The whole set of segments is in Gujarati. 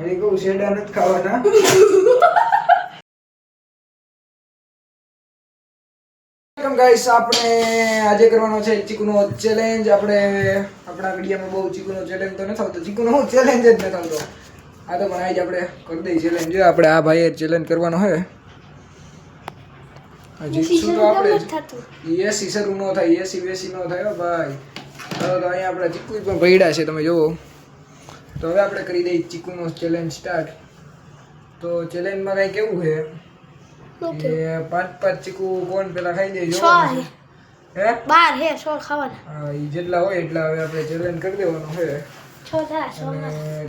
હજી કહું શેડા નથી ખાવાના. ગાઈસ આપણે આજે કરવાનો છે ચીકુનો ચેલેન્જ. આપણે આપણા વિડીયોમાં બહુ ચીકુનો ચેલેન્જ તો નથી આવતો, ચીકુનો ચેલેન્જ જ નથી આવતો. આ તો પણ આજે આપણે કરી દઈએ ચેલેન્જ. જો આપણે આ ભાઈએ ચેલેન્જ કરવાનો છે. જીતશું તો આપણે એસી શરૂ ન થાય, એસી બેસી ન થાય ભાઈ. તો અહીંયા આપણા ચીકુ પણ પડ્યા છે, તમે જુઓ. તો હવે આપણે કરી દઈએ ચીકુનો ચેલેન્જ સ્ટાર્ટ. તો ચેલેન્જમાં કઈ કેવું છે કે 5 ચીકુ કોણ પેલા ખાઈ દે. જો હે 12 હે 16 ખાવાના. હા, ઈ જેટલા હોય એટલા હવે આપણે ચેલેન્જ કરી દેવાનો છે. 16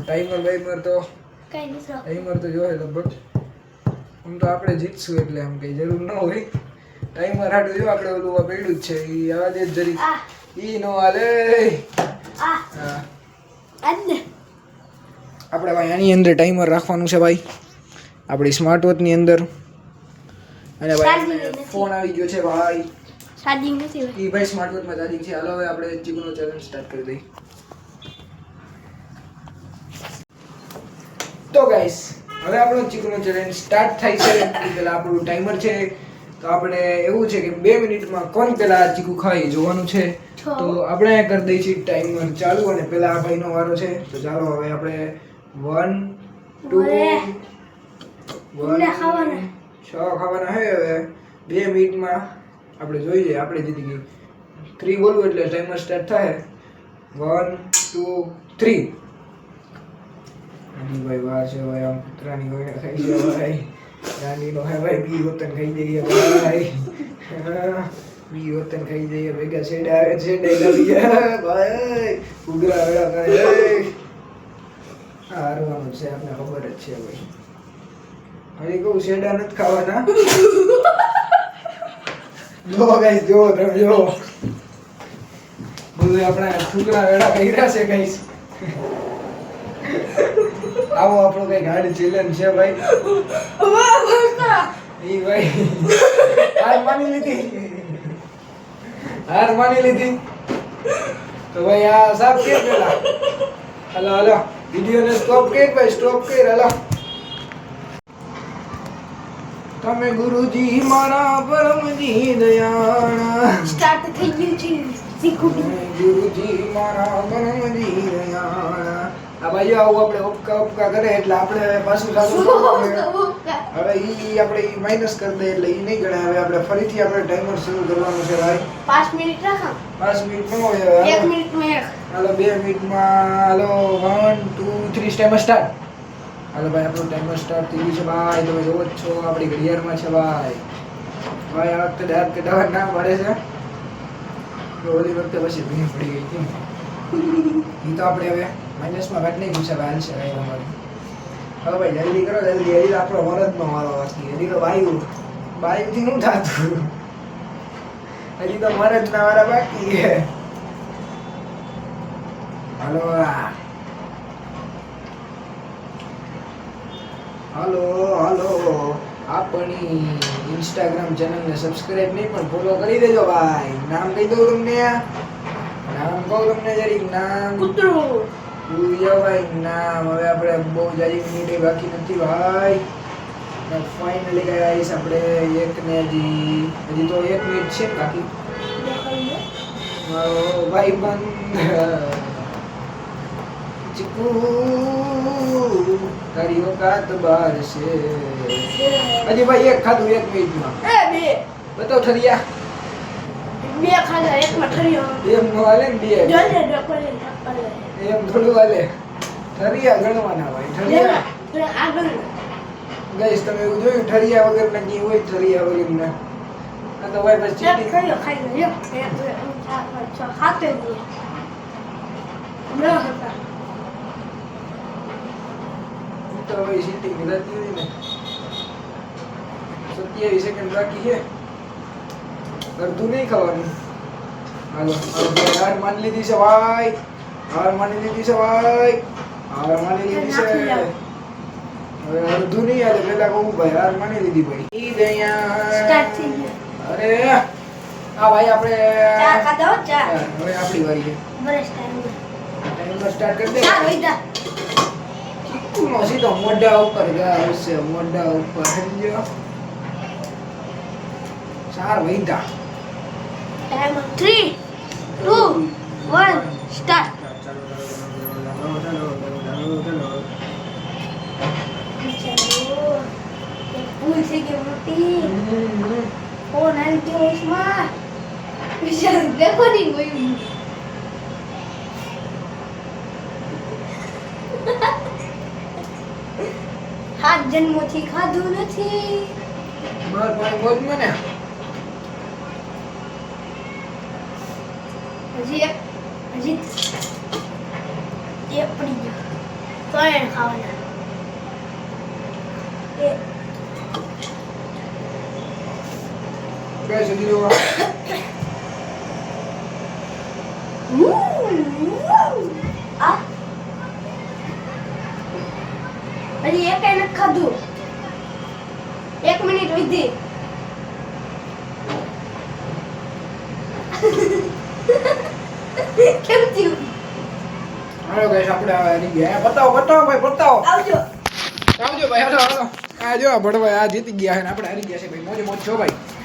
ટાઈમર તો કઈ નથી. ટાઈમર તો જોઈએ લગભગ. આમ તો આપણે જીતશું એટલે આમ કઈ જરૂર ન હોય. ટાઈમર હાટું જો આપણે ઓલું પડ્યું જ છે, ઈ આવા દે જરી. ઈ નો હાલે. હા, આજને આપણે ભાઈ આની અંદર ટાઈમર રાખવાનું છે ભાઈ, આપણી સ્માર્ટ વોચની અંદર. અને ભાઈ ફોન આવી ગયો છે ભાઈ. ચાર્જિંગ નથી. ઈ ભાઈ સ્માર્ટ વોચમાં ચાર્જિંગ છે. હાલો હવે આપણે ચીકુનો ચેલેન્જ સ્ટાર્ટ કરી દઈએ. તો ગાઈસ હવે આપણો ચીકુનો ચેલેન્જ સ્ટાર્ટ થાય છે. પેલા આપણું ટાઈમર છે. તો આપણે એવું છે કે 2 મિનિટમાં કોણ પેલા ચીકુ ખાઈ જોવાનું છે. તો આપણે કરી દઈએ છીએ ટાઈમર ચાલુ. અને પેલા આ ભાઈનો વારો છે. તો ચાલો હવે આપણે 1 2 1 ખાવાના હે. હવે 2 મિનિટમાં આપણે જોઈ લઈએ, આપણે જીતી ગઈ. 3 બોલવું એટલે ટાઈમર સ્ટાર્ટ થાય. 1 2 3. ભાઈ વાર છે ભાઈ. આમ કૂતરાની હોય ખાઈ જાય ભાઈ. રાનીનો હે ભાઈ. બી વતન ખાઈ જઈએ ભાઈ. બી વતન ખાઈ જઈએ. ભેગા છેડા આવે ભાઈ. ઉગરા વેળા કરે. હારવાનું છે આપણે ખબર જ છે ભાઈ. હજી કહું શેડા નથી ખાવાના. જો ગાઈસ જો તમે જો બધું આપણે ઠુકરા વેળા કર્યા છે ગાઈસ. આવો આપણો કઈ ગાડી ચેલેન્જ છે ભાઈ. ઈ ભાઈ હાર માની લીધી. તો ભાઈ આ સાફ કે પેલા હાલો વિડિયોને સ્ટોપ કર ભાઈ. સ્ટોપ કર. હાલો તમે ગુરુજી મારા પરમજી દયાળા. સ્ટાર્ટ થઈ ગયું છે શીખું. ગુરુજી મારા પરમજી દયાળા. આ બાજુ આવું આપણે ઉપકા કરે એટલે આપણે પાછું ચાલુ હવે ઈ આપણે ઈ માઈનસ કરી દે એટલે ઈ નહીં ગણાય. હવે આપણે ફરીથી આપણે ટાઈમર શરૂ કરવાનું છે ભાઈ. 5 મિનિટ રાખો. 5 મિનિટ નો હોય. 1 મિનિટમાં એક. હાલો 2 મિનિટમાં. હાલો 1 2 3 ટાઈમર સ્ટાર્ટ. હાલો ભાઈ આપણું ટાઈમર સ્ટાર્ટ થઈ ગયું છે ભાઈ. તમે જોવો જ છો આપણી ઘડિયાળમાં છે ભાઈ. ભાઈ આ વખતે દાંત કઢાવવા ના પડે છે. ઓલી વખતે પછી ભીમ પડી ગઈ હતી. ઈ તો આપણે હવે માઇનસમાં કાઢ નહીં પૂછે ભાઈ. હાલશે ભાઈ અમારે. હવે ભાઈ જલ્દી કરો જલ્દી. હજી તો આપણો વરદનો વારો બાકી. હજી તો બાયુથી શું થતું. હજી તો મરદના વારા બાકી છે. હાલો આપણી ઇન્સ્ટાગ્રામ ચેનલને સબસ્ક્રાઇબ નહીં પણ ફોલો કરી દેજો ભાઈ. નામ કહી દઉં તમને. નામ કહું તમને જરીક. નામ કૂતરું ભાઈ. નામ હવે આપણે બહુ જાજી મિનિટ બાકી નથી ભાઈ. ફાઇનલી ગાઈસ આપણે હજી તો 1 મિનિટ છે બાકી. મારો ભાઈબંધ ચીકુ તારી ઓકાત બાર છે. હજી ભાઈ એક ખાધું 1 મિનિટમાં. બતાવ ઠરિયા. 2 ખાધા. 1 માં ઠરિયો. એમ નો હાલે ને 2. એમ થોડું હાલે. ઠરિયા ગણવાના ભાઈ. ઠરિયા આગળ ગાઈસ તમે એવું જોયું ઠરિયા વગર ના કી હોય. ઠરિયા વગર ના આ તો ભાઈ બસ ચીટી ઠરિયો ખાઈ લ્યો. 1 2 3 4 5 6 ખાતે જ નહીં. તો ભાઈ સીટી મિલાતી હોય ને. 27 સેકન્ડ બાકી છે. અડધું નહીં ખાવાનું. હાલો હાર માની લીધી છે ભાઈ. હાર માની લીધી છે. હવે અડધું નહીં હાલે. પેલા કહું ભાઈ હાર માની લીધી ભાઈ. ઈ દયા સ્ટાર્ટ થઈ ગયું. અરે આ ભાઈ આપણે 4 ખાધા. 4 હવે આપણી વારી છે. બસ ટાઈમ ટાઈમર સ્ટાર્ટ કરી દે. 4 વૈદા. સીધો મોઢા ઉપર ગયા હશે મોઢા ઉપર સમજો ચાર વૈધા ટાઈમ 3 2 1 સ્ટાર્ટ ભૂલ થઈ ગઈ મોટી ફોન આવી ગયો ઉસ્માન વિચાર રેકોર્ડિંગ ગયું હાથ જન્મોથી ખાધું નથી માર પાસે બોલ મને હજી એક પડી ગયો તો એને ખાવાના એ કઈ સુધી રો આ હજી એક એને ખાધું 1 મિનિટ વીધી કેમ થયું હાલો ગાઈસ આપણે આ આવી ગયા બતાવો ભાઈ બતાવો આવજો આવજો ભાઈ હાલો આ જો બડવા આ જીતી ગયા છે ને આપણે હારી ગયા છે ભાઈ મોજ છો ભાઈ